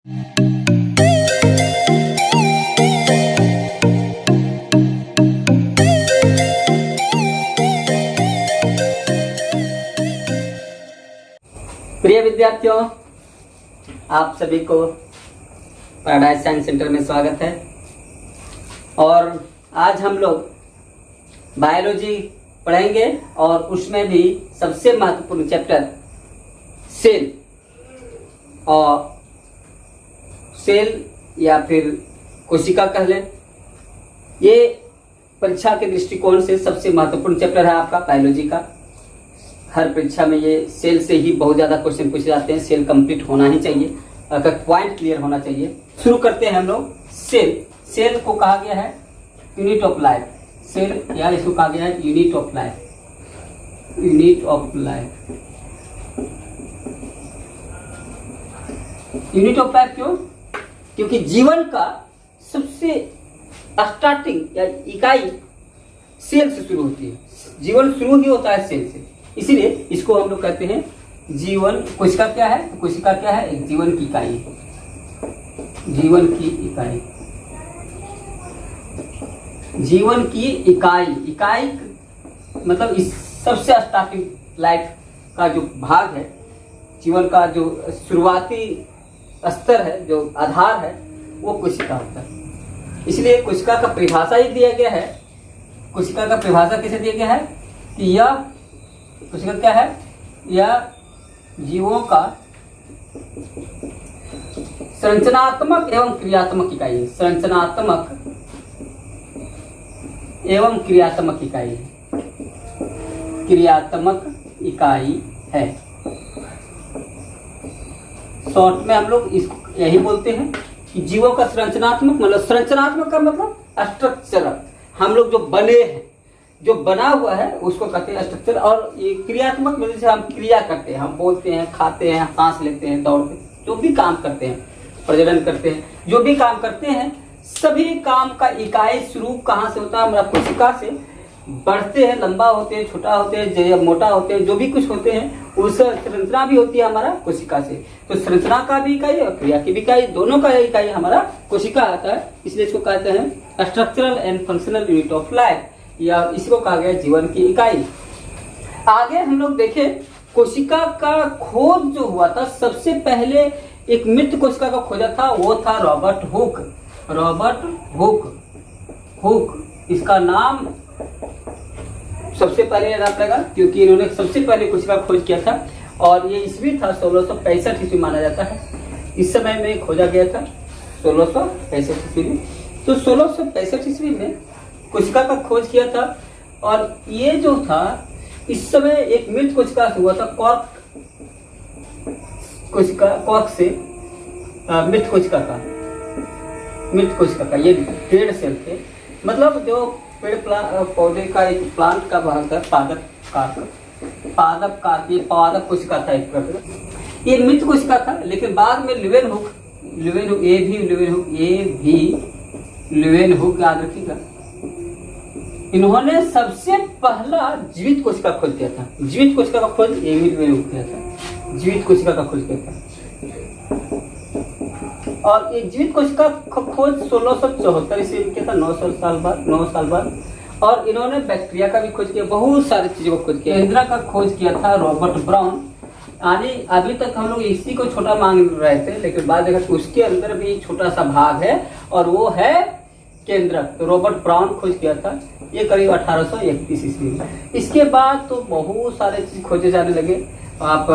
प्रिय विद्यार्थियों, आप सभी को पैराडाइज साइंस सेंटर में स्वागत है। और आज हम लोग बायोलॉजी पढ़ेंगे और उसमें भी सबसे महत्वपूर्ण चैप्टर सेल और सेल या फिर कोशिका कह लें। ये परीक्षा के दृष्टिकोण से सबसे महत्वपूर्ण चैप्टर है आपका बायोलॉजी का। हर परीक्षा में ये सेल से ही बहुत ज्यादा क्वेश्चन पूछे जाते हैं। सेल कंप्लीट होना ही चाहिए, अगर पॉइंट क्लियर होना चाहिए। शुरू करते हैं हम लोग। सेल को कहा गया है यूनिट ऑफ लाइफ। सेल या इसको कहा गया है unit of life. Unit of life, unit of life क्यों? क्योंकि जीवन का सबसे स्टार्टिंग या इकाई सेल से शुरू होती है। जीवन शुरू ही होता है सेल से, इसीलिए इसको हम लोग कहते हैं जीवन। कोशिका क्या है? कोशिका क्या है? एक जीवन की इकाई। जीवन की इकाई, जीवन की इकाई मतलब इस सबसे स्टार्टिंग लाइफ का जो भाग है, जीवन का जो शुरुआती स्तर है, जो आधार है, वो कोशिका होता है। इसलिए कोशिका का परिभाषा ही दिया गया है। कोशिका का परिभाषा कैसे दिया गया है कि यह कोशिका क्या है? यह जीवों का संरचनात्मक एवं क्रियात्मक इकाई है। संरचनात्मक एवं क्रियात्मक इकाई है। क्रियात्मक इकाई है। शॉर्ट में हम लोग इसको यही बोलते हैं कि जीवों का संरचनात्मक, मतलब संरचनात्मक का मतलब स्ट्रक्चर। हम लोग जो बने हैं, जो बना हुआ है, उसको कहते हैं स्ट्रक्चर। और ये क्रियात्मक मतलब से हम क्रिया करते हैं, हम बोलते हैं, खाते हैं, सांस लेते हैं, दौड़ते हैं, जो भी काम करते हैं, प्रजनन करते हैं, जो भी काम करते हैं, सभी काम का इकाई शुरू कहाँ से होता है? हमारा कोशिका से। बढ़ते हैं, लंबा होते हैं, छोटा होते हैं, मोटा होते हैं, जो भी कुछ होते हैं, उस संरचना भी होती है हमारा कोशिका से। तो संरचना का भी इकाई और क्रिया की भी इकाई, दोनों का इकाई हमारा कोशिका आता है। इसलिए इसको कहते हैं structural and functional unit of life, या इसको कहा गया जीवन की इकाई। आगे हम लोग देखें, कोशिका का खोज जो हुआ था, सबसे पहले एक मृत कोशिका का खोजा था, वो था रॉबर्ट हुक। रॉबर्ट हुक इसका नाम सबसे पहले याद पड़ेगा, क्योंकि इन्होंने सबसे पहले कोशिका खोज किया था। और ये ईस्वी था 1665 ईस्वी माना जाता है। इस समय में खोजा गया था 1665 ईस्वी में। तो 1665 ईस्वी में कोशिका का खोज किया था। और ये जो था, इस समय एक मृत कोशिका से हुआ था, कॉर्क कोशिका, कॉर्क से मृत कोशिका का ये डेड सेल थे। मतलब जो पेड़ पौधे का एक प्लांट का भाग था, पादप कोशिका था एक प्रकार। ये मृत कोशिका था, लेकिन बाद में ल्यूवेनहुक याद रखिएगा, इन्होंने सबसे पहला जीवित कोशिका खोज किया था। जीवित कोशिका का खोज ल्यूवेनहुक किया था। जीवित कोशिका का खोज किया था। और ये जीवित कोशिका का खोज 1674 ईस्वी में किया था, 9 साल बाद। और इन्होंने बैक्टीरिया का भी खोज किया, बहुत सारी चीजों को खोज किया। केंद्र का खोज किया था रॉबर्ट ब्राउन। अभी तक हम लोग इसी को छोटा मान रहे थे, लेकिन बाद देखा कि उसके अंदर भी छोटा सा भाग है, और वो है केंद्रक। तो रॉबर्ट ब्राउन खोज किया था, ये करीब 1831 ईस्वी में। इसके बाद तो बहुत सारे चीज खोजे जाने लगे। आप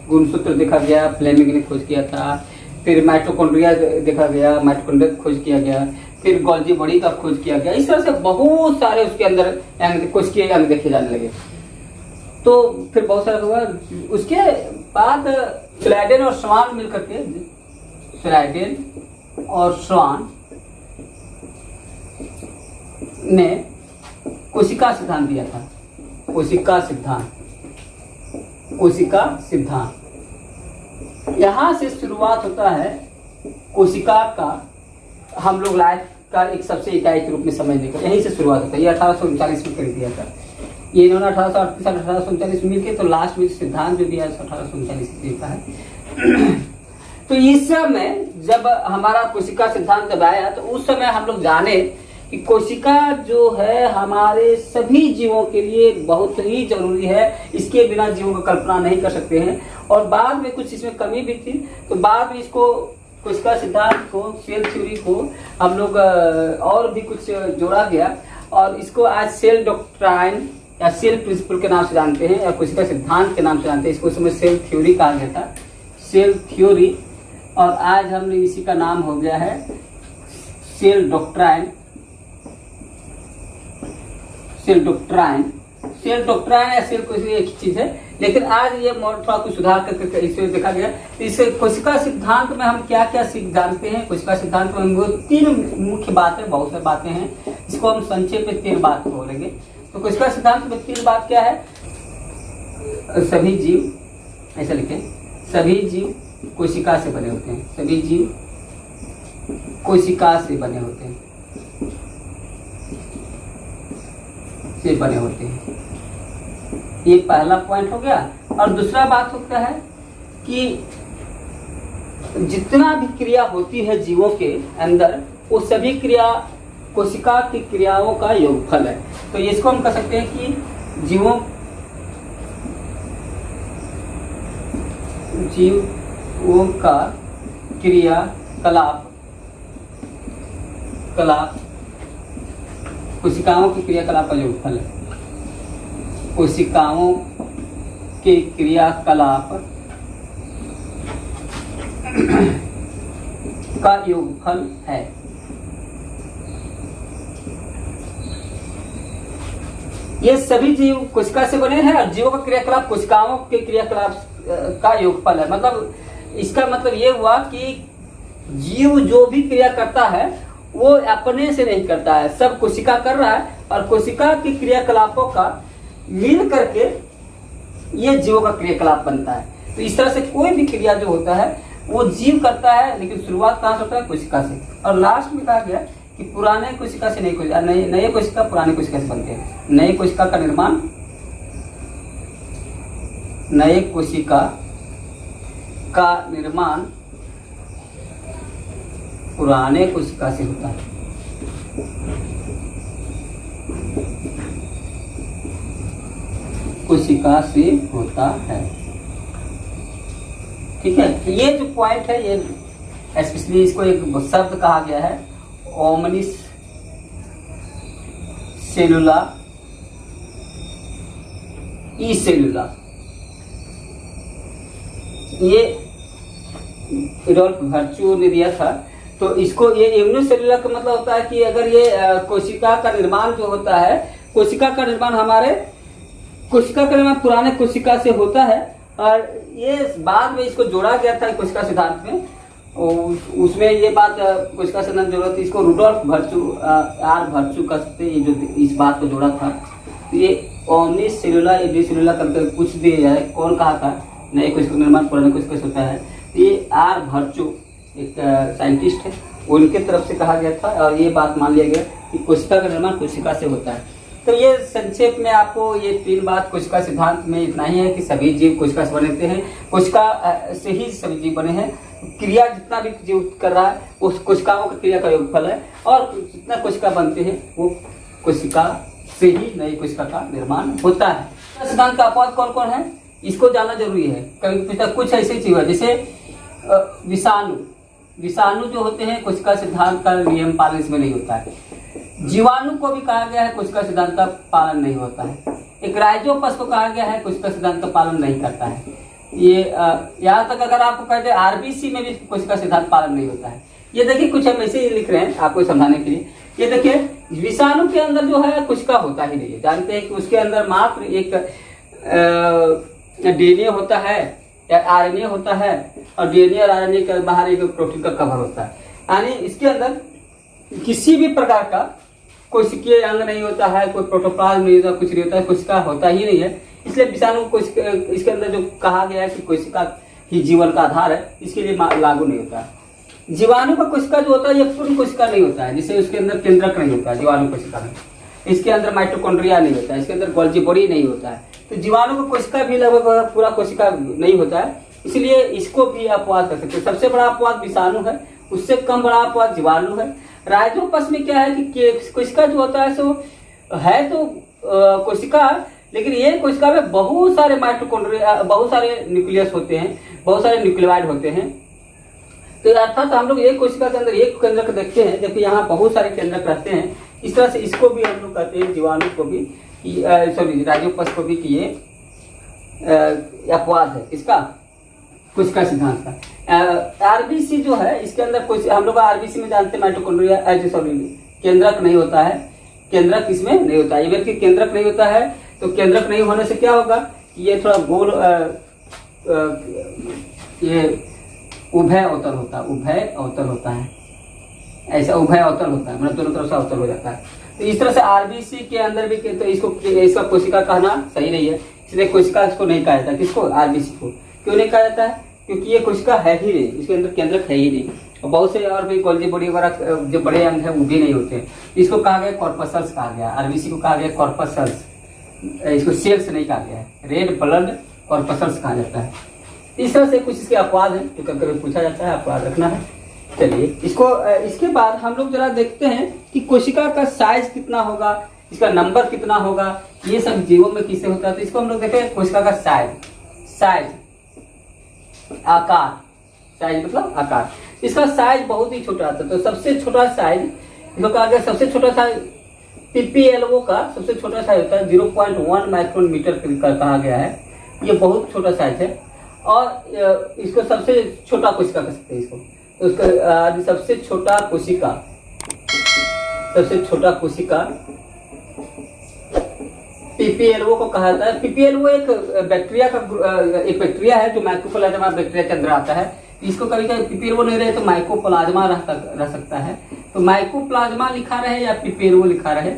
गुणसूत्र देखा गया, फ्लेमिंग ने खोज किया था। फिर माइटोकॉन्ड्रिया देखा गया, माइटोकॉन्ड्रिया खोज किया गया। फिर गोल्जी बॉडी का खोज किया गया। इस तरह से बहुत सारे उसके अंदर अंग, कोश के अंग देखे जाने लगे। तो फिर बहुत सारा हुआ। उसके बाद स्लाइडेन और स्वान मिलकर के, स्लाइडेन और स्वान ने कोशिका सिद्धांत दिया था। कोशिका सिद्धांत यहाँ से शुरुआत होता है कोशिका का, हम लोग लाइफ का एक सबसे इकाई के रूप में समझने का, यहीं से शुरुआत होता है। ये 1839 में कर दिया था। ये इन्होंने 1838-1839 में मिलकर तो लास्ट में सिद्धांत जो दिया 1839 का है। तो इस समय जब हमारा कोशिका सिद्धांत जब आया तो उस समय हम लोग जाने कि कोशिका जो है हमारे सभी जीवों के लिए बहुत ही जरूरी है, इसके बिना जीवों की कल्पना नहीं कर सकते हैं। और बाद में कुछ इसमें कमी भी थी, तो बाद में इसको कोशिका सिद्धांत को, सेल थ्योरी को हम लोग और भी कुछ जोड़ा गया और इसको आज सेल डॉक्ट्राइन या सेल प्रिंसिपल के नाम से जानते हैं या कोशिका सिद्धांत के नाम से जानते हैं। इसको उस समय सेल थ्योरी कहा गया था, सेल थ्योरी, और आज हमने इसी का नाम हो गया है cell doctrine. Cell doctrine, cell doctrine या सेल कोई एक ही चीज है, लेकिन आज ये थोड़ा कुछ सुधार करके इसमें देखा गया। इस कोशिका सिद्धांत में हम क्या क्या जानते हैं। कोशिका सिद्धांत में हम 3 मुख्य बातें, बहुत सारी बातें हैं, इसको हम संक्षेप में 3 बात बोलेंगे। तो कोशिका सिद्धांत में 3 बात क्या है। सभी जीव, ऐसा लिखें, सभी जीव कोशिका से बने होते हैं, सभी जीव कोशिका से बने होते हैं, से बने होते हैं। ये पहला पॉइंट हो गया। और दूसरा बात होता है कि जितना भी क्रिया होती है जीवों के अंदर, वो सभी क्रिया कोशिका की क्रियाओं का योगफल है। तो इसको हम कह सकते हैं कि जीवों का क्रियाकलाप कोशिकाओं की क्रियाकलाप का योगफल है। कोशिकाओं के क्रियाकलाप का योगफल है। ये सभी जीव कोशिका से बने हैं और जीवों का क्रियाकलाप कोशिकाओं के क्रियाकलाप का योगफल है। मतलब इसका मतलब ये हुआ कि जीव जो भी क्रिया करता है वो अपने से नहीं करता है, सब कोशिका कर रहा है और कोशिका की क्रियाकलापों का मिल करके ये जीवों का क्रियाकलाप बनता है। तो इस तरह से कोई भी क्रिया जो होता है वो जीव करता है, लेकिन शुरुआत कहाँ से होता है, कोशिका से। और लास्ट में कहा गया कि पुराने कोशिका से नए कोशिका पुराने कोशिका से बनते हैं। नए कोशिका का निर्माण, नए कोशिका का निर्माण पुराने कोशिका से होता है। कोशिका से होता है, ठीक है। ये जो पॉइंट है, ये स्पेशली इसको एक शब्द कहा गया है, ओमनिस सेलुला ई सेलुला। ये रुडोल्फ वर्च्यू ने दिया था। तो इसको ये यूनिसेलुलर का मतलब होता है कि अगर ये कोशिका का निर्माण जो होता है, कोशिका का निर्माण पुराने कोशिका से होता है। और ये बाद में इसको जोड़ा गया था कोशिका सिद्धांत में, उसमें ये बात कोशिका सिद्धांत जरूरत, इसको रुडोल्फ वर्च्यू आर वर्च्यू का सकते, ये जो इस बात को जोड़ा था। तो ये ओमनिस सेलुला यूनिसेलुला करके पूछ दिया जाए कौन कहा था नए कोशिका का निर्माण पुराने कोशिका से होता है। तो ये आर वर्च्यू एक साइंटिस्ट है, उनके तरफ से कहा गया था और ये बात मान लिया गया कि कोशिका का निर्माण कोशिका से होता है। तो ये संक्षेप में आपको ये 3 बात कोशिका सिद्धांत में इतना ही है कि सभी जीव कोशिका से बने हैं, कोशिका से ही सभी जीव बने हैं। क्रिया जितना भी जीव कर रहा है उस कोशिकाओं की क्रिया का योगफल है, और जितना कोशिका बनते हैं वो कोशिका से ही नई कोशिका का निर्माण होता है। सिद्धांत का अपवाद कौन कौन है, इसको जानना जरूरी है। कभी कुछ ऐसी चीज है जैसे विषाणु जो होते हैं, कोशिका सिद्धांत का नियम पालन इसमें नहीं होता है। जीवाणु को भी कहा गया है, कोशिका सिद्धांत का पालन नहीं होता है। एक राइजोपस को कहा गया है, कोशिका सिद्धांत का पालन नहीं करता है। ये यहाँ तक अगर आपको कहते हैं आरबीसी में भी कोशिका सिद्धांत पालन नहीं होता है। ये देखिए कुछ हम ऐसे ही लिख रहे हैं आपको समझाने के लिए। ये देखिए विषाणु के अंदर जो है कोशिका होता ही नहीं है। जानते हैं कि उसके अंदर मात्र एक डीएनए होता है या आरएनए होता है, और डीएनए और आरएनए के बाहर एक प्रोटीन का कवर होता है। यानी इसके अंदर किसी भी प्रकार का कोशिकीय अंग नहीं होता है, कोई प्रोटोप्लाज्म नहीं होता, कुछ नहीं होता है, कोशिका होता ही नहीं है। इसलिए विषाणु को इसके अंदर जो कहा गया है कि कोशिका ही जीवन का आधार है, इसके लिए लागू नहीं होता है। जीवाणु का कोशिका जो होता है ये पूर्ण कोशिका नहीं होता है, जिससे उसके अंदर केंद्रक नहीं होता है जीवाणु कोशिका में। इसके अंदर माइटोकॉन्ड्रिया नहीं होता है, इसके अंदर गोल्जी बॉडी नहीं होता है। तो जीवाणु का कोशिका भी लगभग पूरा कोशिका नहीं होता है। इसलिए इसको भी अपवाद कर सकते हैं। सबसे बड़ा अपवाद विषाणु है, उससे कम बड़ा अपवाद जीवाणु है। राइजोपस में क्या है कि कोशिका जो होता है सो है तो कोशिका, लेकिन ये कोशिका में बहुत सारे माइटोकॉन्ड्रिया, बहुत सारे न्यूक्लियस होते हैं, बहुत सारे न्यूक्लियोइड होते हैं। तो अर्थात हम लोग एक कोशिका के अंदर एक केंद्रक देखते हैं, जबकि यहाँ बहुत सारे केंद्रक रहते हैं। इस तरह से इसको भी हम लोग कहते हैं, जीवाणु को भी, सॉरी राइजोपस को भी, कि ये अपवाद है इसका, कोशिका सिद्धांत का। आरबीसी जो है इसके अंदर कोई, हम लोग आरबीसी में जानते हैं माइटोकॉन्ड्रिया, सॉरी केंद्रक नहीं होता है, केंद्रक इसमें नहीं होता है। व्यक्ति केंद्रक नहीं होता है तो केंद्रक नहीं होने से क्या होगा, ये थोड़ा गोल, ये उभय अवतल होता है, उभय अवतल होता है, ऐसा उभय अवतल होता है, मतलब दोनों तरफ से अवतल हो जाता है। तो इस तरह से आरबीसी के अंदर भी तो इसका कोशिका कहना सही नहीं है, इसलिए कोशिका इसको नहीं कहा जाता। किसको? आरबीसी को। क्यों नहीं कहा जाता है? क्योंकि ये कोशिका है ही नहीं, इसके अंदर केंद्रक है ही नहीं। और बहुत से और भी गोल्जी बॉडी वगैरह जो बड़े अंग है वो भी नहीं होते। इसको कहा गया कॉर्पसल्स कहा गया, आरबीसी को कहा गया कॉर्पसल्स, इसको सेल्स नहीं कहा गया है, रेड ब्लड कॉर्पसल्स कहा जाता है। इस तरह से कुछ इसके अपवाद हैं जो कभी कभी पूछा जाता है, अपवाद रखना है। चलिए इसको, इसके बाद हम लोग जरा देखते हैं कि कोशिका का साइज कितना होगा, इसका नंबर कितना होगा, ये सब जीवों में किससे होता है। तो इसको हम लोग देखें, कोशिका का साइज, आकार, साइज मतलब आकार। इसका साइज बहुत ही छोटा आता है। तो सबसे छोटा साइज इसको कहा गया, सबसे छोटा साइज पीपीएलओ का सबसे छोटा साइज होता है 0.1 माइक्रोन मीटर कहा गया है। ये बहुत छोटा साइज है और इसको सबसे छोटा कोशिका कह सकते हैं इसको। तो उसका सबसे छोटा कोशिका पीपीएलओ को कहा जाता है। पीपीएलओ एक बैक्टीरिया है जो माइकोप्लाज्मा बैक्टीरिया के अंदर आता है। इसको कभी कभी पीपीएलओ नहीं रहे तो माइकोप्लाज्मा रह सकता है। तो माइकोप्लाज्मा लिखा रहे या पीपीएलओ लिखा रहे,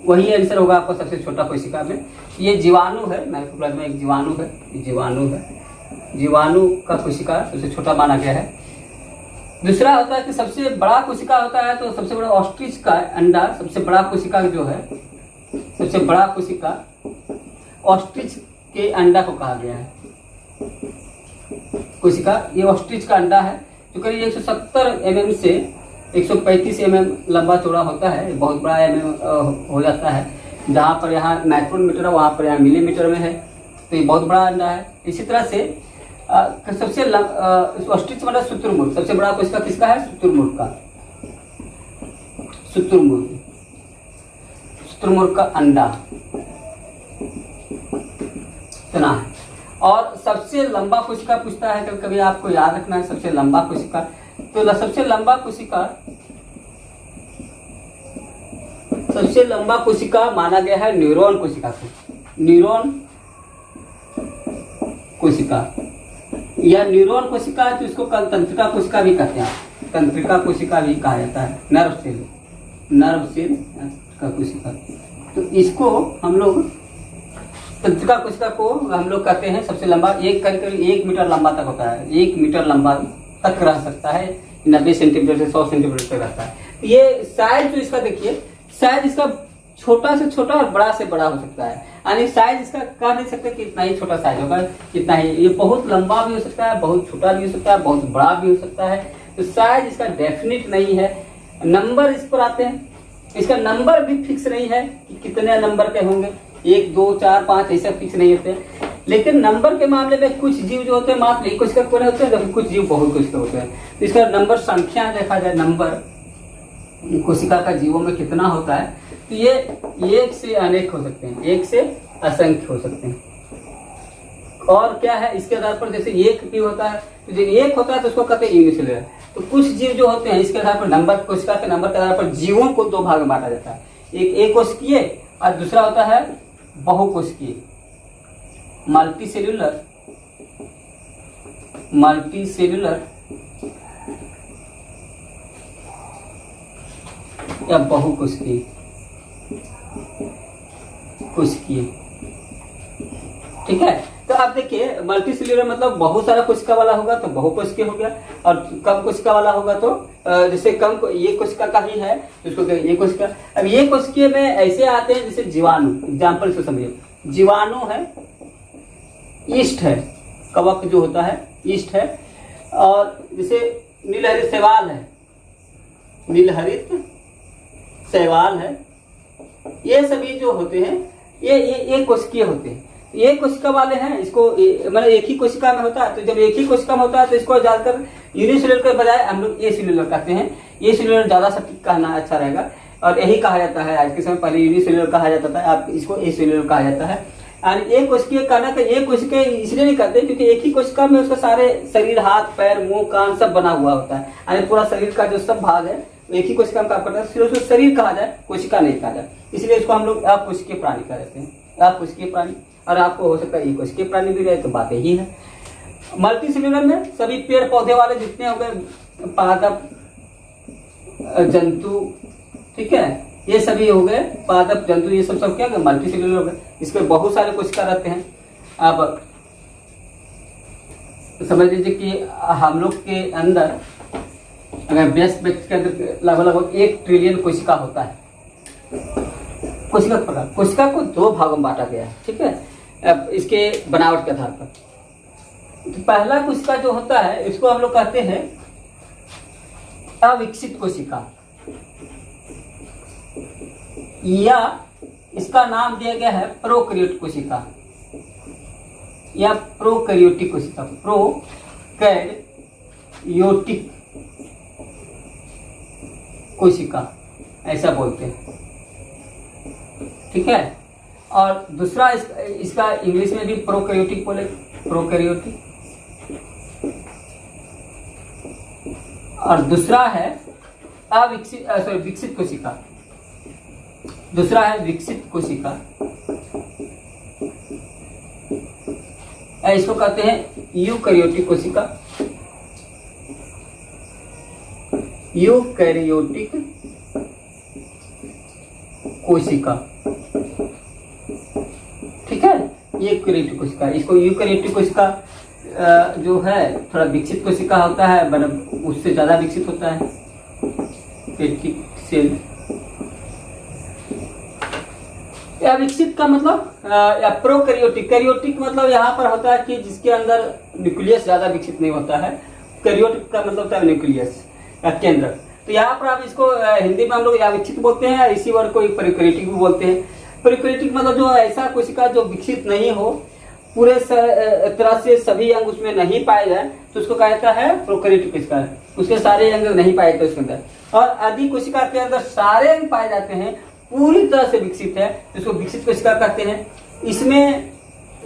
वही आंसर होगा आपका सबसे छोटा कोशिका में। ये जीवाणु है, माइकोप्लाज्मा एक जीवाणु है, जीवाणु का कोशिका सबसे छोटा माना गया है। दूसरा होता है कि सबसे बड़ा कोशिका होता है, तो सबसे बड़ा ऑस्ट्रिच का अंडा, सबसे बड़ा कोशिका जो है, सबसे बड़ा कोशिका ऑस्ट्रिच के अंडा को कहा गया है। कोशिका ये ऑस्ट्रिच का अंडा है जो करीब 170 mm से 135 mm लंबा चौड़ा होता है। बहुत बड़ा mm हो जाता है। जहाँ पर यहाँ माइक्रोन मीटर है वहाँ पर यहाँ मिलीमीटर में है, तो ये बहुत बड़ा अंडा है। इसी तरह से सबसे ऑस्ट्रिच मतलब शुतुरमुर्ग, सबसे बड़ा कोशिका किसका है? शुतुरमुर्ग का, शुतुरमुर्ग का अंडा इतना है। और सबसे लंबा कोशिका पूछता है कभी कभी, आपको याद रखना है सबसे लंबा कोशिका। तो सबसे लंबा कोशिका माना गया है न्यूरॉन कोशिका को, न्यूरॉन कोशिका या न्यूरॉन कोशिका, जो इसको तंत्रिका कोशिका भी कहते हैं, तंत्रिका कोशिका भी कहा जाता है, नर्व सेल का कोशिका। तो इसको हम लोग तंत्रिका कोशिका को हम लोग कहते हैं सबसे लंबा। करीब 1 मीटर लंबा तक होता है, 1 मीटर लंबा तक रह सकता है, 90 सेंटीमीटर से 100 सेंटीमीटर तक रहता है। ये साइज जो इसका देखिए, साइज इसका छोटा से छोटा और बड़ा से बड़ा हो सकता है। यानी साइज इसका कह नहीं सकते कि इतना ही छोटा साइज होगा, इतना ही। ये बहुत लंबा भी हो सकता है, बहुत छोटा भी हो सकता है, बहुत बड़ा भी हो सकता है। तो साइज इसका डेफिनिट नहीं है। नंबर इस पर आते हैं, इसका नंबर भी फिक्स नहीं है कि कितने नंबर के होंगे, 1 2 4 5 ऐसा फिक्स नहीं होते। लेकिन नंबर के मामले में कुछ जीव जो होते हैं मात्र एक कोशिका के होते हैं, जबकि कुछ जीव बहुत कोशिका होते हैं। तो इसका नंबर संख्या देखा जाए, नंबर कोशिका का जीवों में कितना होता है, तो ये 1 से अनेक हो सकते हैं, 1 से असंख्य हो सकते हैं। और क्या है इसके आधार पर, जैसे 1 भी होता है, तो जो 1 होता है तो उसको कहते हैं यूनिसेलुलर। तो कुछ जीव जो होते हैं इसके आधार पर नंबर, कोशिका के नंबर के आधार पर जीवों को 2 भाग में बांटा जाता है। एक कोशिकीय और दूसरा होता है बहुकोशिकीय, मल्टीसेल्यूलर या बहुकोशिकीय कोशिकीय। ठीक है, तो आप देखिए मल्टीसेल्यूलर मतलब बहुत सारा कोशिका वाला होगा तो बहुकोशिकीय हो गया, और कम कोशिका वाला होगा तो जैसे ये कोशिका का ही है उसको ये कोशिका। अब ये कोशिकीय में ऐसे आते हैं जैसे जीवाणु, एग्जाम्पल से समझिए, जीवाणु है, ईस्ट है, कवक जो होता है ईस्ट है। और जैसे नीलहरित शैवाल है, नीलहरित शैवाल है, ये सभी जो होते हैं ये कोशिकीय होते हैं। ये कोशिका वाले हैं, इसको मतलब एक ही कोशिका में होता है। तो जब एक ही कोशिका में होता है तो इसको ज्यादातर यूनिसेलुलर के बजाय हम लोग ए सेलुलर कहते हैं। ये सेलुलर ज्यादा सटीक कहना अच्छा रहेगा, और यही कहा जाता है। आज के समय पहले यूनिसेलुलर कहा जाता था, आप इसको ए सेलुलर कहा जाता है। और एक कोशिकीय कहना तो एक कोशिका इसलिए नहीं कहते क्योंकि एक ही कोशिका में उसका सारे शरीर, हाथ, पैर, मुंह, कान सब बना हुआ होता है, यानी पूरा शरीर का जो सब भाग है एक ही कोशिका में काम करता है। सिर्फ उसको शरीर कहा जाए, कोशिका नहीं कहा जाए, इसलिए इसको हम लोग अकोशिकीय प्राणी कहते हैं, अकोशिकीय प्राणी। और आपको हो सकता है एक कोशिकीय प्राणी भी रहे, तो बात यही है। मल्टी सेलुलर में सभी पेड़ पौधे वाले जितने हो गए, पादप, जंतु, ठीक है, ये सभी हो गए पादप, जंतु, ये सब क्या मल्टी सेलुलर हो गए। इसमें बहुत सारे कोशिका रहते हैं। अब समझ लीजिए कि हम लोग के अंदर अगर व्यस्त व्यक्ति के अंदर लगभग 1 ट्रिलियन कोशिका होता है। कोशिका का प्रकार, कोशिका को 2 भागों में बांटा गया है, ठीक है, अब इसके बनावट के आधार पर। तो पहला कोशिका जो होता है इसको हम लोग कहते हैं अविकसित कोशिका, या इसका नाम दिया गया है प्रोकैरियोटिक कोशिका या प्रोकैरियोटिक कोशिका, प्रोकैरियोटिक कोशिका ऐसा बोलते हैं, ठीक है। और दूसरा इसका इंग्लिश में भी प्रोकैरियोटिक बोले, प्रोकैरियोटिक। और दूसरा है विकसित कोशिका, दूसरा है विकसित कोशिका, इसको कहते हैं यूकैरियोटिक कोशिका, यूकैरियोटिक कोशिका, ठीक है। यूकैरियोटिक कोशिका, इसको यूकैरियोटिक कोशिका जो है थोड़ा विकसित कोशिका होता है, मतलब उससे ज्यादा विकसित होता है पेटिक सेल। या विकसित का मतलब या प्रोकैरियोटिक, कैरियोटिक मतलब यहाँ पर होता है कि जिसके अंदर न्यूक्लियस ज्यादा विकसित नहीं होता है। कैरियोटिक का मतलब होता है न्यूक्लियस या केंद्र। तो यहाँ पर आप इसको हिंदी में हम लोग या विकसित बोलते हैं, इसी वर्ग को प्रोकैरियोटिक भी बोलते हैं। प्रोकैरियोटिक मतलब जो ऐसा कोशिका जो विकसित नहीं हो, पूरे तरह से सभी अंग उसमें नहीं पाए जाए, तो उसको कहा जाता है प्रोकैरियोटिक कोशिका। उसके सारे अंग नहीं पाए जाते उसके अंदर। और आदि कोशिका के अंदर सारे अंग पाए जाते हैं, पूरी तरह से विकसित है, इसको विकसित कोशिका कहते हैं। इसमें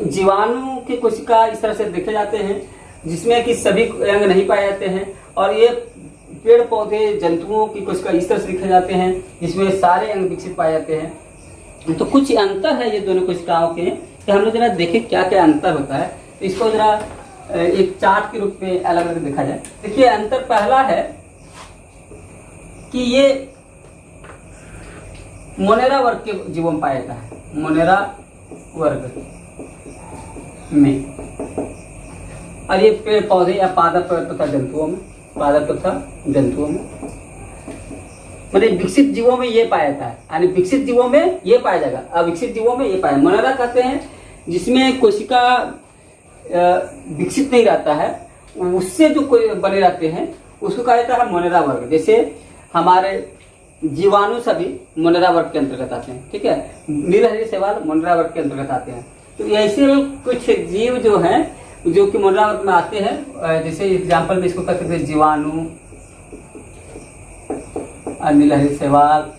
जीवाणु की कोशिका इस तरह से देखे जाते हैं जिसमें कि सभी अंग नहीं पाए जाते हैं। और ये पेड़ पौधे, जंतुओं की कोशिका इस तरह से देखे जाते हैं जिसमें सारे अंग विकसित पाए जाते हैं। तो कुछ अंतर है ये दोनों कोशिकाओं के, कि हम लोग जरा देखें क्या क्या अंतर होता है। तो इसको जरा एक चार्ट के रूप में अलग अलग देखा जाए। देखिए, अंतर पहला है कि ये मोनेरा वर्ग के जीवों में पाया जाता है, मोनेरा वर्ग में। और ये पेड़ पौधे या पादप तथा जंतुओं में, पादप तथा जंतुओं में, मतलब विकसित जीवों में ये पाया जाता है, यानी विकसित जीवों में ये पाया जाएगा, अविकसित जीवों में ये पाया। मोनेरा कहते हैं जिसमें कोशिका विकसित नहीं रहता है, उससे जो कोई बने रहते हैं उसको कहा जाता है मोनेरा वर्ग। जैसे हमारे जीवाणु सभी मोनेरा वर्ग के अंतर्गत आते हैं, ठीक है। नीलहरित शैवाल मोनेरा वर्ग के अंतर्गत आते हैं। तो ऐसे कुछ जीव जो हैं जो कि मोनेरा वर्ग में आते हैं, जैसे एग्जाम्पल में इसको कह सकते हैं जीवाणु, नीलहरित शैवाल,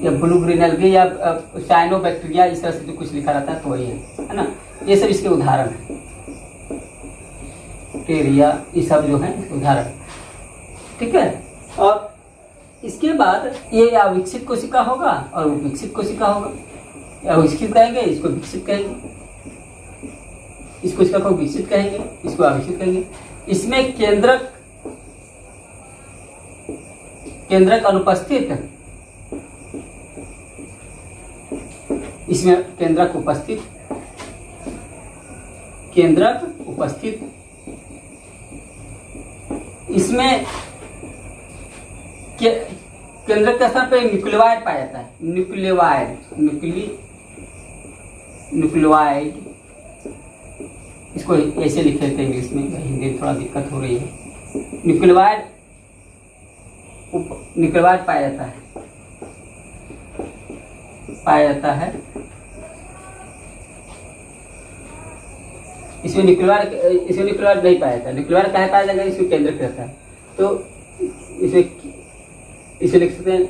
या ब्लू ग्रीन एल्गी या साइनोबैक्टीरिया, इस तरह से जो कुछ लिखा रहता है तो वही है ना। ये सब इसके उदाहरण है, बैक्टीरिया, ये सब जो है इसके उदाहरण, ठीक है। और इसके बाद ये या विकसित कोशिका होगा और वो विकसित कोशिका होगा, या विकसित कहेंगे, इसको विकसित कहेंगे, इस कोशिका को विकसित कहेंगे, इसको अविकसित कहेंगे। इसमें केंद्रक अनुपस्थित, इसमें केंद्रक उपस्थित, केंद्रक उपस्थित, इसमें केंद्रक के स्थान पर न्यूक्लियोइड पाया जाता है, न्यूक्लियोइड, न्यूक्लियोइड, न्यूक्लियोइड, इसको ऐसे लिखे थे इंग्लिश में, हिंदी में थोड़ा दिक्कत हो रही है। न्यूक्लियोइड पाया जाता है। इसमें न्यूक्लियोइड नहीं पाया जाता। न्यूक्लियोइड कहाँ पाया जाएगा? इसमें केंद्रक रहता है, तो इसे लिख सकते हैं,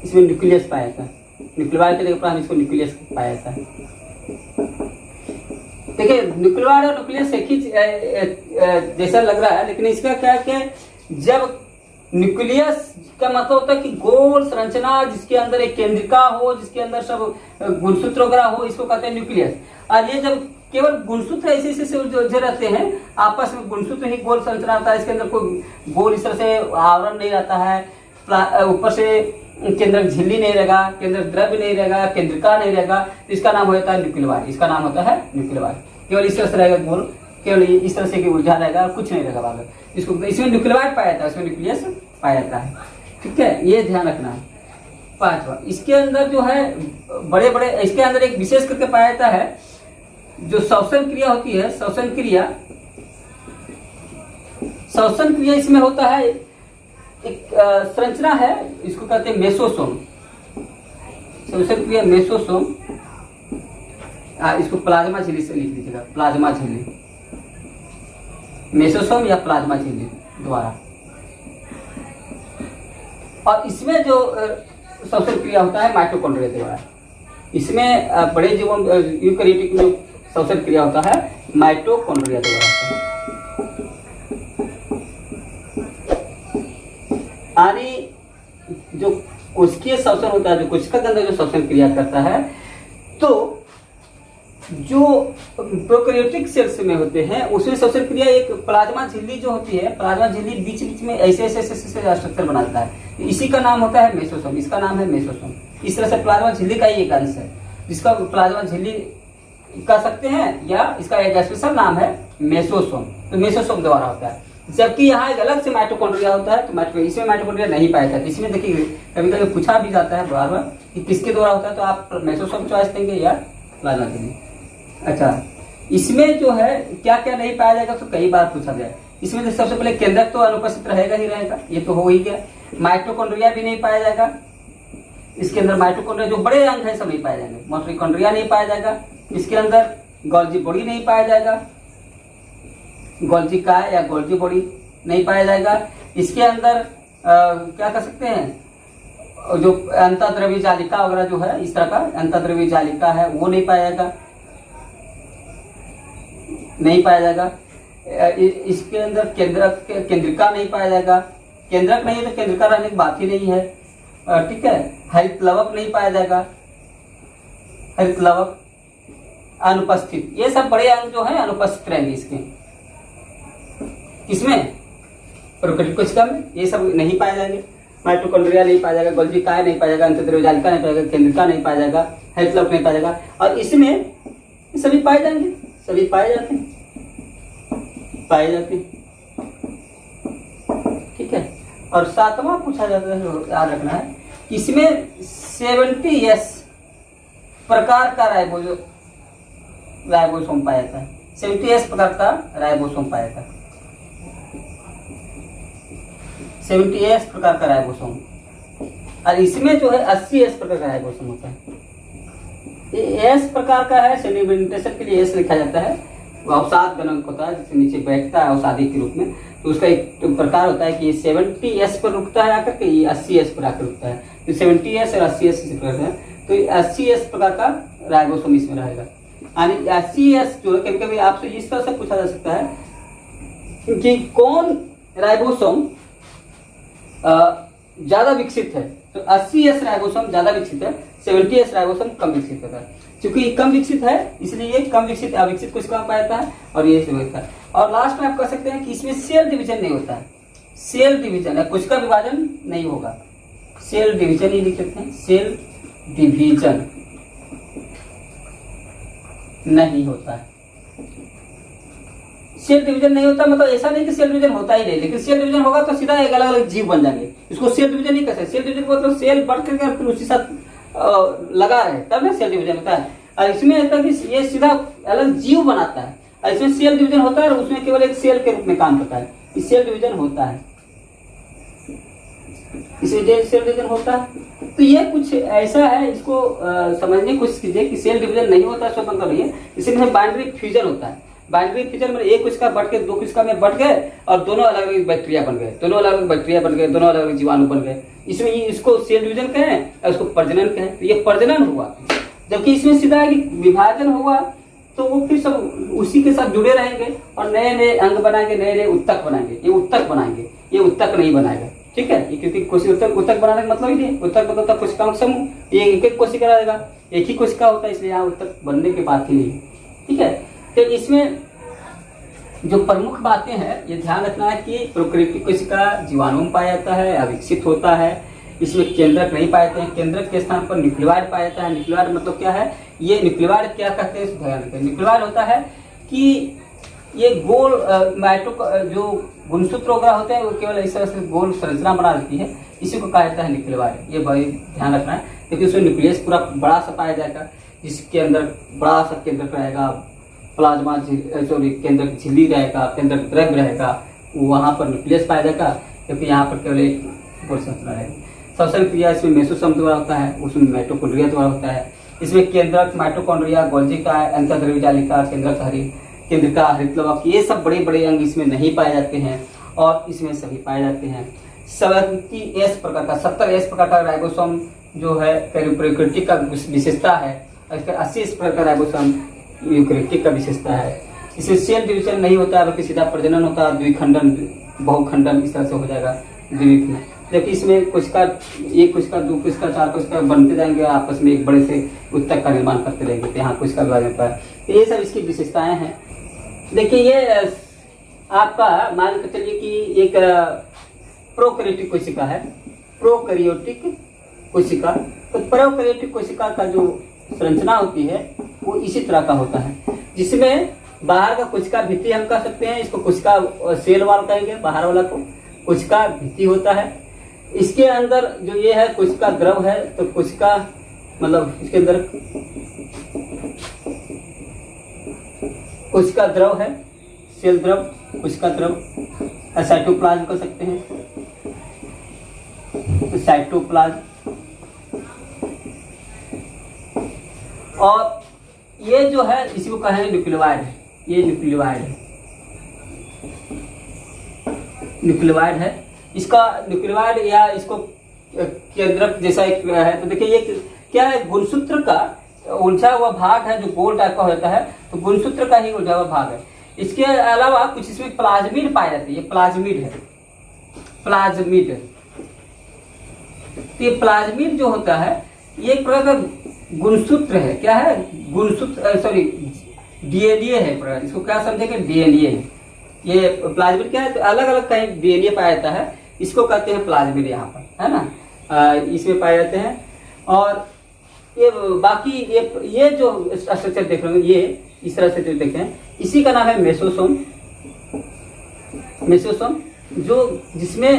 इसमें न्यूक्लियस पाया जाता है। न्यूक्लियोइड के जगह पर हम इसको न्यूक्लियस पाया जाता है। देखिए न्यूक्लियोइड और न्यूक्लियस एक ही जैसा लग रहा है, लेकिन इसका क्या है कि जब न्यूक्लियस का मतलब होता है कि गोल संरचना जिसके अंदर एक केंद्रिका हो, जिसके अंदर सब गुणसूत्र वगैरह हो, इसको कहते हैं न्यूक्लियस। और ये जब केवल गुणसूत्र ऐसे जो रहते हैं आपस में, गुणसूत्र ही गोल संरचना होता है, इसके अंदर कोई गोल इस तरह से आवरण नहीं रहता है, ऊपर से केंद्रक झिल्ली नहीं रहेगा, केंद्रक द्रव्य नहीं रहेगा, केंद्रिका नहीं रहेगा, तो इसका नाम होता है न्यूक्लियोइड। इसका नाम होता है न्यूक्लियोइड। केवल इस तरह से रहेगा गोल, केवल इस तरह से ऊर्जा रहेगा, कुछ नहीं रहेगा बाहर। इसको इसमें न्यूक्लियोइड पाया जाता है, इसमें न्यूक्लियस पाया जाता है। ठीक है, ये ध्यान रखना है। पांचवा, इसके अंदर जो है बड़े बड़े, इसके अंदर एक विशेष करके पाया जाता है जो श्वसन क्रिया होती है। श्वसन क्रिया इसमें होता है, एक संरचना है, इसको कहते हैं मेसोसोम। श्वसन क्रिया मेसोसोम, इसको प्लाज्मा झिल्ली से लिख दीजिएगा, प्लाज्मा झिल्ली, मेसोसोम या प्लाज्मा झिल्ली द्वारा। और इसमें जो श्वसन क्रिया होता है माइटोकॉन्ड्रिया द्वारा। इसमें बड़े जीवों यूकेरियोटिक में श्वसन क्रिया होता है माइटोकॉन्ड्रिया द्वारा। यानी जो कोशिकीय श्वसन होता है, जो कोशिका के अंदर जो श्वसन क्रिया करता है, तो जो प्रोकैरियोटिक सेल्स में होते हैं उसमें श्वसन क्रिया एक प्लाज्मा झिल्ली जो होती है, प्लाज्मा झिल्ली बीच बीच में ऐसे स्ट्रक्चर बनाता है, इसी का नाम होता है मेसोसोम। इसका नाम है मेसोसोम। इस तरह से प्लाज्मा झिल्ली का ही एक अंश है जिसका प्लाज्मा झिल्ली कह सकते हैं, या इसका एक स्पेशल नाम है मेसोसोम। तो मेसोसोम द्वारा होता है, जबकि यहाँ एक अलग से माइटोकॉन्ड्रिया होता है। तो इसमें माइटोकॉन्ड्रिया नहीं पाया जाता। इसमें देखिए कभी कभी पूछा भी जाता है बार बार कि किसके द्वारा होता है, तो आप मेसोसोम चॉइस देंगे या प्लाज्मा झिल्ली। अच्छा, इसमें जो है क्या क्या नहीं पाया जाएगा, तो कई बार पूछा गया। इसमें तो सबसे पहले केंद्रक तो अनुपस्थित रहेगा ही रहेगा, ये तो हो ही गया। माइटोकॉन्ड्रिया भी नहीं पाया जाएगा, इसके अंदर माइटोकॉन्ड्रिया जो बड़े अंग है सब नहीं पाए जाएंगे। माइटोकॉन्ड्रिया नहीं पाया जाएगा, इसके अंदर गोल्जी बॉडी नहीं पाया जाएगा, गोल्जी काय या गोल्जी बॉडी नहीं पाया जाएगा। इसके अंदर क्या कर सकते हैं, जो अंतःद्रव्य जालिका वगैरह जो है, इस तरह का अंतःद्रव्य जालिका है वो नहीं पाया जाएगा, नहीं पाया जाएगा। इसके अंदर केंद्रिका नहीं पाया जाएगा। केंद्रक नहीं है तो केंद्रिका रहने की बात ही नहीं है। ठीक है, हरित लवक नहीं पाया जाएगा, हरित लवक अनुपस्थित। ये सब बड़े अंग जो है अनुपस्थित रहेंगे इसके, किसमें, प्रोकैरियोटिक कोशिका में ये सब नहीं पाए जाएंगे। माइटोकॉन्ड्रिया नहीं पाया जाएगा, गोल्जी काय नहीं पाया जाएगा, अंतःद्रव्य जालिका नहीं पाया जाएगा, केंद्रिका नहीं पाया जाएगा, हरित लवक नहीं पाया जाएगा। और इसमें सभी पाए जाएंगे, सभी पाए जाते हैं। ठीक है, और सातवां पूछा जाता है, याद रखना है कि इसमें 70S प्रकार का राइबोसोम पाया जाता है। 70S प्रकार का राइबोसोम पाया जाता है, 70S प्रकार का राइबोसोम। और इसमें जो है 80S प्रकार का राइबोसोम होता है। ये S प्रकार का है, सेडिमेंटेशन के लिए S लिखा जाता है। वो अवसाद गणक होता है, जिससे नीचे बैठता है अवसादी के रूप में। तो उसका एक प्रकार होता है कि ये 70S पर रुकता है आकर के, ये 80S पर आकर रुकता है। तो 70S और 80S इसी प्रकार है, तो 80S प्रकार का राइबोसोम इसमें रहेगा। यानी 80S जो है, कभी कभी आपसे इस तरह से पूछा जा सकता है कि कौन राइबोसोम ज्यादा विकसित है, तो 80S राइबोसोम ज्यादा विकसित है, 70S राइबोसोम कम विकसित होता है। क्योंकि कम विकसित है इसलिए ये कम विकसित अविकसित कोशिका में पाया जाता है, और ये से होता है। और लास्ट में आप कह सकते हैं कि इसमें सेल डिवीजन नहीं होता है। सेल डिवीजन है, कोशिका विभाजन नहीं होगा, सेल डिवीजन ही लिख सकते हैं, सेल डिवीजन नहीं होता है। सेल डिवीजन नहीं होता मतलब ऐसा नहीं कि सेल डिवीजन होता ही नहीं, लेकिन सेल डिवीजन होगा तो सीधा एक अलग अलग जीव बन जाएंगे। इसको सेल डिवीजन नहीं कहते। सेल डिवीजन मतलब सेल बढ़ करके फिर उसी साथ लगा है, तब ना सेल डिवीजन होता है। और इसमें होता है कि ये सीधा अलग जीव बनाता है, और इसमें सेल डिवीजन होता है और उसमें केवल एक सेल के रूप में काम करता है, इस सेल डिवीजन होता है, इसमें सेल डिवीजन होता है। तो ये कुछ ऐसा है, इसको समझने की कोशिश कीजिए कि सेल डिवीजन नहीं होता है, स्वतंत्र नहीं है, इसमें बाइनरी फ्यूजन होता है। बाइनरी फ्यूजन में एक कोशिका बढ़ के दो कोशिका में बढ़ गए और दोनों अलग अलग बैक्टीरिया बन गए, दोनों अलग अलग बैक्टीरिया बन गए, दोनों अलग अलग जीवाणु बन गए। इसमें इसको सेल डिवीजन कहें और उसको प्रजनन कहें, तो ये प्रजनन हुआ। जबकि इसमें सीधा विभाजन हुआ तो वो फिर सब उसी के साथ जुड़े रहेंगे और नए नए अंग बनाएंगे, नए नए उत्तक बनाएंगे। ये उत्तक बनाएंगे, ये उत्तक नहीं बनाएगा, ठीक है। क्योंकि कोशिका उत्तक बनाने का मतलब ही नहीं, उत्तक मतलब होता है कोशिकाओं का समूह, ये एक एक कोशिका रहेगा, एक ही कोशिका होता है, इसलिए यहाँ उत्तक बनने की बात ही नहीं, ठीक है। तो इसमें जो प्रमुख बातें हैं ये ध्यान रखना है कि प्रोकैरियोटिक कोशिका जीवाणु में पाया जाता है, अविकसित होता है, इसमें केंद्रक नहीं पाए जाते हैं, केंद्रक के स्थान पर न्यूक्लियोइड पाया जाता है। न्यूक्लियोइड मतलब क्या है, ये न्यूक्लियोइड क्या कहते हैं, ध्यान रखें। न्यूक्लियोइड होता है कि ये गोल जो गुणसूत्र वगैरह होते हैं वो केवल इस तरह से गोल संरचना बना देती है, इसी को कहा जाता है न्यूक्लियोइड। ये भाई ध्यान रखना है, क्योंकि उसमें न्यूक्लियस पूरा बड़ा सा पाया जाएगा, जिसके अंदर बड़ा सा केंद्रक रहेगा, प्लाज्मा केंद्रक झिल्ली रहेगा, केंद्रक द्रव्य रहेगा, वहाँ पर न्यूक्लियस पाया जाएगा, क्योंकि यहाँ पर केवल एक गोल संरचना रहेगी। श्वसन क्रिया इसमें मेसोसोम द्वारा होता है, उसमें माइटोकॉन्ड्रिया द्वारा होता है। इसमें केंद्रक, माइटोकॉन्ड्रिया, गोल्जी का, अंतःद्रव्य जालिका, केंद्रिका, हरितलवक, ये सब बड़े बड़े अंग इसमें नहीं पाए जाते हैं और इसमें सभी पाए जाते हैं। 70 प्रकार का 70 प्रकार का राइबोसोम जो है प्रोकैरियोटिक का विशेषता है, इसका 80 प्रकार का राइबोसोम यूकैरियोटिक का विशेषता है। इसमें सेल डिवीजन नहीं होता है, बल्कि सीधा प्रजनन होता है, द्विखंडन, बहुखंडन इस तरह से हो जाएगा द्विक में। जबकि इसमें कोशिका, एक कोशिका, दो कोशिका, चार कोशिका बनते जाएंगे, आपस में एक बड़े से उत्तक का निर्माण करते रहेंगे, तो यहाँ कोशिका विभाजन होता है। तो ये सब इसकी विशेषताएं हैं। देखिए ये आपका मान के चलिए कि एक प्रोकैरियोटिक कोशिका है, प्रोकैरियोटिक कोशिका। तो प्रोकैरियोटिक कोशिका का जो संरचना होती है वो इसी तरह का होता है, जिसमें बाहर का कोशिका भित्ति हम कह सकते हैं, इसको कोशिका सेल वाल कहेंगे, बाहर वाला को कोशिका भित्ति होता है। इसके अंदर जो ये है कोशिका द्रव है, तो कोशिका मतलब इसके अंदर कोशिका द्रव है, सेल द्रव, कोशिका द्रव, साइटोप्लाज्म कह सकते हैं, साइटोप्लाज्म। और ये जो है इसी को कहेंगे न्यूक्लियोइड है, ये न्यूक्लियोइड है, न्यूक्लियोइड है। इसका न्यूक्लियोइड या इसको केंद्रक जैसा एक है। तो देखिए ये क्या है, गुणसूत्र का उलझा हुआ भाग है जो गोल टाइप का होता है, तो गुणसूत्र का ही उलझा हुआ भाग है। इसके अलावा कुछ इसमें प्लाज्मिड पाए जाते हैं, ये प्लाज्मिड है, प्लाज्मिड। तो ये प्लाज्मिड जो होता है ये एक प्रकार का गुणसूत्र है, क्या है, गुणसूत्र, सॉरी डीएनए है, इसको क्या समझेंगे, डीएनए है। ये प्लाज्मिड क्या है, तो अलग अलग कहीं डीएनए पाया जाता है, इसको कहते हैं प्लाज्मिड, यहाँ पर है ना, इसमें पाए जाते हैं। और ये बाकी ये जो स्ट्रक्चर देख रहे हो, ये इस तरह से जो देखें, इसी का नाम है मेसोसोम। मेसोसोम जो जिसमें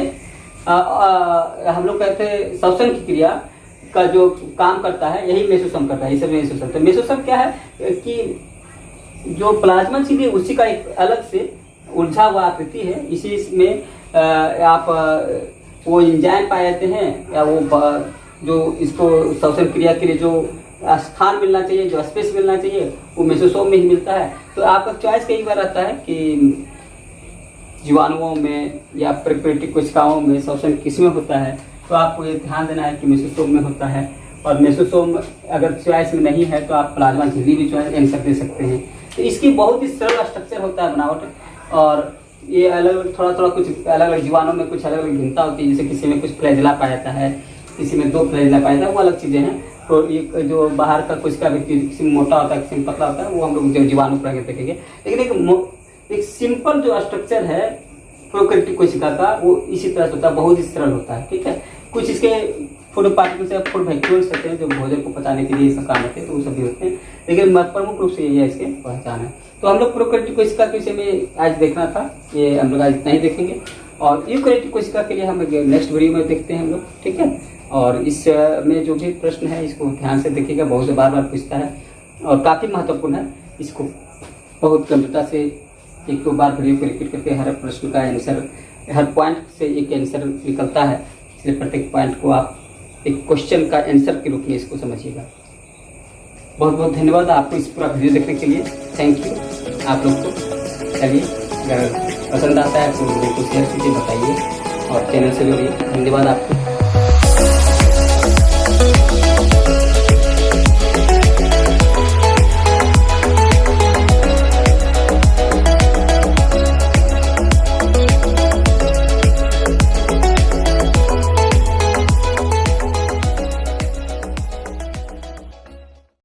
हम लोग कहते हैं श्वसन की क्रिया का जो काम करता है, यही मेसोसोम करता है, ये सब मेसोसोम। तो मेसोसोम क्या है कि जो प्लाज्मा झिल्ली उसी का एक अलग से उलझा हुआ आकृति है, इसी में आप वो एंजाइम पाए जाते हैं, या वो जो इसको श्वसन क्रिया के लिए जो स्थान मिलना चाहिए, जो स्पेस मिलना चाहिए, वो मेसोसोम में ही मिलता है। तो आपका चॉइस कई बार आता है कि जीवाणुओं में या प्रोकैरियोटिक कोशिकाओं में श्वसन किसमें होता है, तो आपको ये ध्यान देना है कि मेसोसोम में होता है। और मेसोसोम अगर चॉइस में नहीं है तो आप प्लाज्मा झिल्ली भी चॉइस आंसर दे सकते हैं। तो इसकी बहुत ही सरल स्ट्रक्चर होता है, बनावट। और ये अलग अलग थोड़ा थोड़ा कुछ अलग अलग जीवाणु में कुछ अलग अलग भिन्नता होती है, जैसे किसी में कुछ फ्लैजेला पाया जाता है, किसी में 2 फ्लैजेला पाया जाता है, वो अलग चीज़ें हैं। तो एक जो बाहर का कोशिका व्यक्ति किसी में मोटा होता है, किसी में पतला होता है, वो हम लोग जो जीवाणु पर देखेंगे। लेकिन एक सिंपल जो स्ट्रक्चर है प्रोकैरियोटिक कोशिका का, वो इसी तरह से होता है, बहुत ही सरल होता है, ठीक है। कुछ इसके फूड पार्टिकल्स या फूड वैक्यूल्स होते हैं जो भोजन को पचाने के लिए सब काम होते हैं, तो वो सभी होते हैं, लेकिन प्रमुख रूप से यही है इसके पहचान है। तो हम लोग प्रोकैरियोटिक कोशिका के विषय में आज देखना था, ये हम लोग आज इतना ही देखेंगे। और यूकैरियोटिक कोशिका के लिए हम नेक्स्ट वीडियो में देखते हैं हम लोग, ठीक है। और इसमें जो भी प्रश्न है इसको ध्यान से देखिएगा, बहुत से बार बार पूछता है। और काफ़ी महत्वपूर्ण है। इसको बहुत गंभीरता से एक दो बार वीडियो को रिपीट करके हर प्रश्न का आंसर, हर पॉइंट से एक आंसर निकलता है, इसलिए प्रत्येक पॉइंट को आप एक क्वेश्चन का आंसर के रूप में इसको समझिएगा। बहुत बहुत धन्यवाद आपको इस पूरा वीडियो देखने के लिए। थैंक यू आप लोग को। चलिए, अगर पसंद आता है तो वीडियो को शेयर कीजिए, बताइए और चैनल से जुड़िए। धन्यवाद आपको।